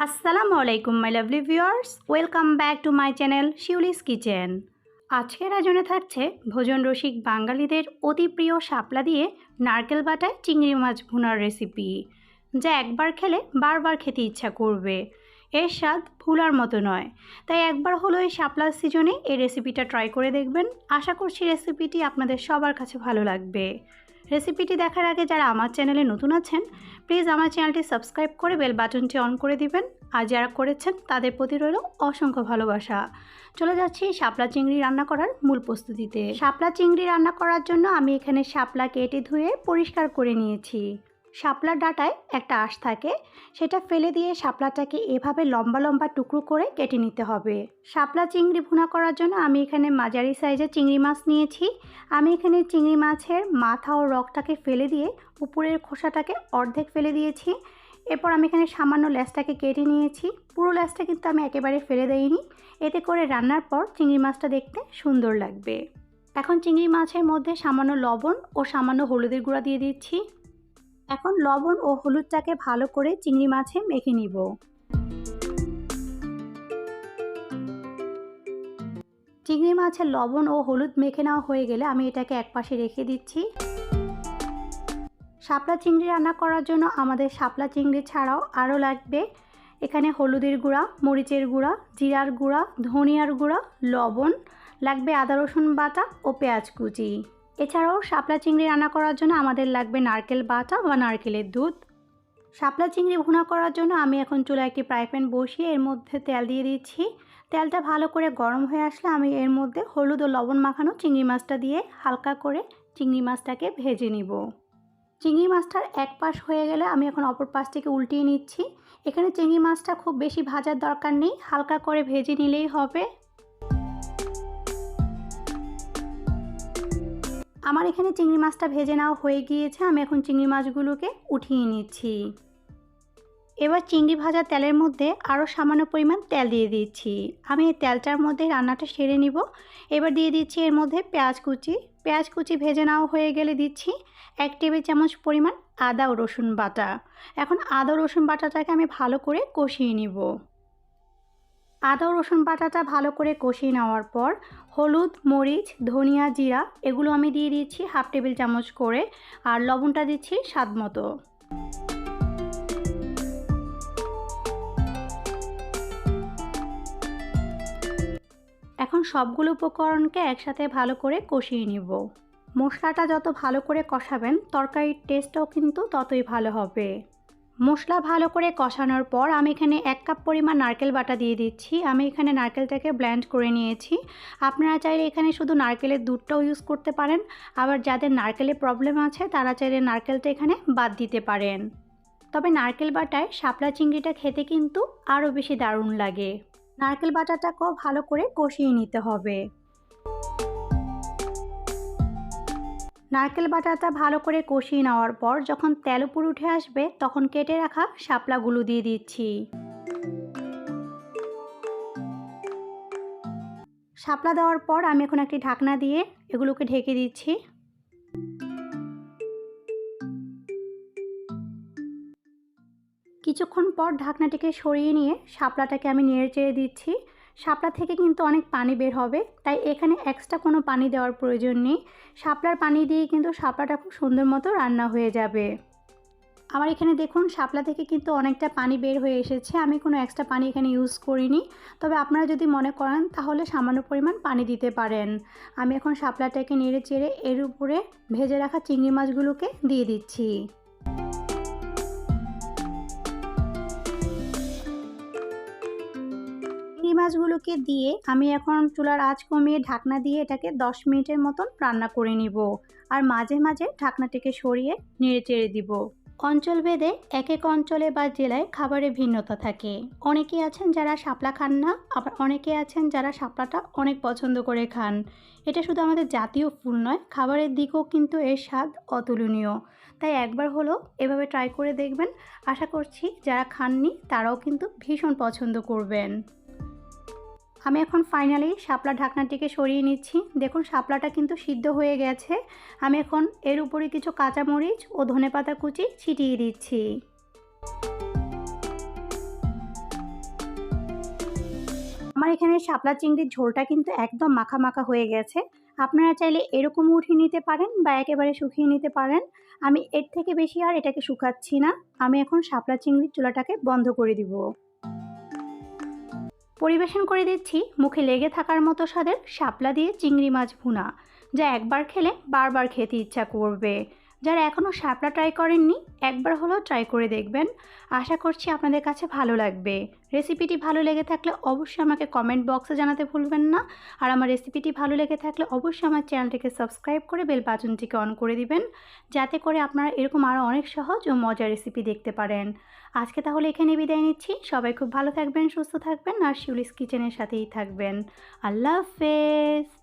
আসসালামু আলাইকুম my lovely viewers, welcome back to my channel Shiuli's kitchen. আজকের আয়োজনে থাকছে ভোজন রসিক বাঙালিদের অতি প্রিয় শাপলা দিয়ে নারকেল বাটায় চিংড়ি মাছ ভুনার রেসিপি, যা একবার খেলে বারবার খেতে ইচ্ছা করবে। এর স্বাদ ভুলার মতো নয়, তাই একবার হলো এই শাপলার সিজনে এই রেসিপিটা ট্রাই করে দেখবেন। আশা করছি রেসিপিটি আপনাদের সবার কাছে ভালো লাগবে। রেসিপিটি দেখার আগে যারা আমার চ্যানেলে নতুন আছেন, প্লিজ আমার চ্যানেলটি সাবস্ক্রাইব করে বেল বাটনটি অন করে দিবেন। আর যারা করেছেন তাদের প্রতি রইল অসংখ্য ভালোবাসা। চলে যাচ্ছি শাপলা চিংড়ি রান্না করার মূল প্রস্তুতিতে। শাপলা চিংড়ি রান্না করার জন্য আমি এখানে শাপলা কেটে ধুয়ে পরিষ্কার করে নিয়েছি। শাপলার ডাঁটায় একটা আঁশ থাকে, সেটা ফেলে দিয়ে শাপলাটাকে এভাবে লম্বা লম্বা টুকরো করে কেটে নিতে হবে। শাপলা চিংড়ি ভুনা করার জন্য আমি এখানে মাঝারি সাইজের চিংড়ি মাছ নিয়েছি। আমি এখানে চিংড়ি মাছের মাথা ও রগটাকে ফেলে দিয়ে উপরের খোসাটাকে অর্ধেক ফেলে দিয়েছি। এরপর আমি এখানে সামান্য লেজটাকে কেটে নিয়েছি। পুরো লেজটা কিন্তু আমি একেবারে ফেলে দেইনি, এতে করে রান্নার পর চিংড়ি মাছটা দেখতে সুন্দর লাগবে। এখন চিংড়ি মাছের মধ্যে সামান্য লবণ ও সামান্য হলুদের গুঁড়া দিয়ে দিচ্ছি। এখন লবণ ও হলুদটাকে ভালো করে চিংড়ি মাছে মেখে নিব। চিংড়ি মাছের লবণ ও হলুদ মেখে নেওয়া হয়ে গেলে আমি এটাকে একপাশে রেখে দিচ্ছি। শাপলা চিংড়ি রান্না করার জন্য আমাদের শাপলা চিংড়ি ছাড়াও আরও লাগবে এখানে হলুদের গুঁড়া, মরিচের গুঁড়া, জিরার গুঁড়া, ধনিয়ার গুঁড়া, লবণ, লাগবে আদা রসুন বাটা ও পেঁয়াজ কুচি। এছাড়াও শাপলা চিংড়ি রান্না করার জন্য আমাদের লাগবে নারকেল বাটা বা নারকেলের দুধ। শাপলা চিংড়ি ভুনা করার জন্য আমি এখন চুলায় একটি ফ্রাই প্যান বসিয়ে এর মধ্যে তেল দিয়ে দিচ্ছি। তেলটা ভালো করে গরম হয়ে আসলে আমি এর মধ্যে হলুদ ও লবণ মাখানো চিংড়ি মাছটা দিয়ে হালকা করে চিংড়ি মাছটাকে ভেজে নিব। চিংড়ি মাছটার এক পাশ হয়ে গেলে আমি এখন অপর পাশটিকে উল্টিয়ে নিচ্ছি। এখানে চিংড়ি মাছটা খুব বেশি ভাজার দরকার নেই, হালকা করে ভেজে নিলেই হবে। আমার এখানে চিংড়ি মাছটা ভেজে নেওয়া হয়ে গিয়েছে। আমি এখন চিংড়ি মাছগুলোকে উঠিয়ে নিচ্ছি। এবার চিংড়ি ভাজা তেলের মধ্যে আরও সামান্য পরিমাণ তেল দিয়ে দিচ্ছি। আমি এই তেলটার মধ্যে রান্নাটা সেরে নিব। এবার দিয়ে দিচ্ছি এর মধ্যে পেঁয়াজ কুচি ভেজে নেওয়া হয়ে গেলে দিচ্ছি 1 টেবিল চামচ পরিমাণ আদা ও রসুন বাটা। এখন আদা ও রসুন বাটাটাকে আমি ভালো করে কষিয়ে নিব। আদা ও রসুন বাটাটা ভালো করে কষিয়ে নেওয়ার পর হলুদ, মরিচ, ধনিয়া, জিরা এগুলো আমি দিয়ে দিচ্ছি 1/2 টেবিল চামচ করে, আর লবণটা দিচ্ছি স্বাদ মতো। এখন সবগুলো উপকরণকে একসাথে ভালো করে কষিয়ে নিব। মশলাটা যত ভালো করে কষাবেন তরকারির টেস্টটাও কিন্তু ততই ভালো হবে। মশলা ভালো করে কষানোর পর আমি এখানে 1 কাপ পরিমাণ নারকেল বাটা দিয়ে দিচ্ছি। আমি এখানে নারকেলটাকে ব্লেন্ড করে নিয়েছি। আপনারা চাইলে এখানে শুধু নারকেলের দুধটাও ইউজ করতে পারেন, আবার যাদের নারকেলের প্রবলেম আছে তারা চাইলে নারকেলটা এখানে বাদ দিতে পারেন। তবে নারকেল বাটায় শাপলা চিংড়িটা খেতে কিন্তু আরও বেশি দারুণ লাগে। নারকেল বাটাটাকেও ভালো করে কষিয়ে নিতে হবে। নারকেল বাটাটা ভালো করে কষিয়ে নেওয়ার পর যখন তেল উপরে উঠে আসবে তখন কেটে রাখা শাপলাগুলো দিয়ে দিচ্ছি। শাপলা দেওয়ার পর আমি এখন একটি ঢাকনা দিয়ে এগুলোকে ঢেকে দিচ্ছি। কিছুক্ষণ পর ঢাকনাটিকে সরিয়ে নিয়ে শাপলাটাকে আমি নেড়ে চেড়ে দিচ্ছি। শাপলা থেকে কিন্তু অনেক পানি বের হবে, তাই এখানে এক্সট্রা কোনো পানি দেওয়ার প্রয়োজন নেই। শাপলার পানি দিয়ে কিন্তু শাপলাটা খুব সুন্দর মতো রান্না হয়ে যাবে। আমার এখানে দেখুন শাপলা থেকে কিন্তু অনেকটা পানি বের হয়ে এসেছে। আমি কোনো এক্সট্রা পানি এখানে ইউজ করিনি, তবে আপনারা যদি মনে করেন তাহলে সামান্য পরিমাণ পানি দিতে পারেন। আমি এখন শাপলাটাকে নেড়ে চেড়ে এর উপরে ভেজে রাখা চিংড়ি মাছগুলোকে দিয়ে দিচ্ছি। চিংড়ি মাছগুলোকে দিয়ে আমি এখন চুলার আঁচ কমিয়ে ঢাকনা দিয়ে এটাকে 10 মিনিটের মতন রান্না করে নিব, আর মাঝে মাঝে ঢাকনাটিকে সরিয়ে নেড়ে চেড়ে দিব। অঞ্চল ভেদে এক এক অঞ্চলে বা জেলায় খাবারের ভিন্নতা থাকে। অনেকেই আছেন যারা শাপলা খান না, আবার অনেকে আছেন যারা শাপলাটা অনেক পছন্দ করে খান। এটা শুধু আমাদের জাতীয় ফুল নয়, খাবারের দিকেও কিন্তু এর স্বাদ অতুলনীয়। তাই একবার হলো এভাবে ট্রাই করে দেখবেন। আশা করছি যারা খাননি তারাও কিন্তু ভীষণ পছন্দ করবেন। আমি এখন ফাইনালি শাপলা ঢাকনাটিকে সরিয়ে নিচ্ছি। দেখুন শাপলাটা কিন্তু সিদ্ধ হয়ে গেছে। আমি এখন এর উপরে কিছু কাঁচামরিচ ও ধনেপাতা কুচি ছিটিয়ে দিচ্ছি। এখানে শাপলা চিংড়ির ঝোলটা কিন্তু একদম মাখা মাখা হয়ে গেছে। আপনারা চাইলে এরকম উঠিয়ে নিতে পারেন বা একেবারে শুকিয়ে নিতে পারেন। আমি এর থেকে বেশি আর এটাকে শুকাচ্ছি না। আমি এখন শাপলা চিংড়ির চুলাটাকে বন্ধ করে দিব। পরিবেশন করে দিচ্ছি মুখে লেগে থাকার মতো স্বাদের শাপলা দিয়ে চিংড়ি মাছ ভুনা, যা একবার খেলে বারবার খেতে ইচ্ছা করবে। যারা এখনও শাপলা ট্রাই করেননি, একবার হলেও ট্রাই করে দেখবেন। আশা করছি আপনাদের কাছে ভালো লাগবে। রেসিপিটি ভালো লেগে থাকলে অবশ্যই আমাকে কমেন্ট বক্সে জানাতে ভুলবেন না। আর আমার রেসিপিটি ভালো লেগে থাকলে অবশ্যই আমার চ্যানেলটিকে সাবস্ক্রাইব করে বেল বাটনটিকে অন করে দিবেন, যাতে করে আপনারা এরকম আরও অনেক সহজ ও মজার রেসিপি দেখতে পারেন। আজকে তাহলে এখানে বিদায় নিচ্ছি। সবাই খুব ভালো থাকবেন, সুস্থ থাকবেন আর শিউলিস কিচেনের সাথেই থাকবেন। আল্লাহ হাফেজ।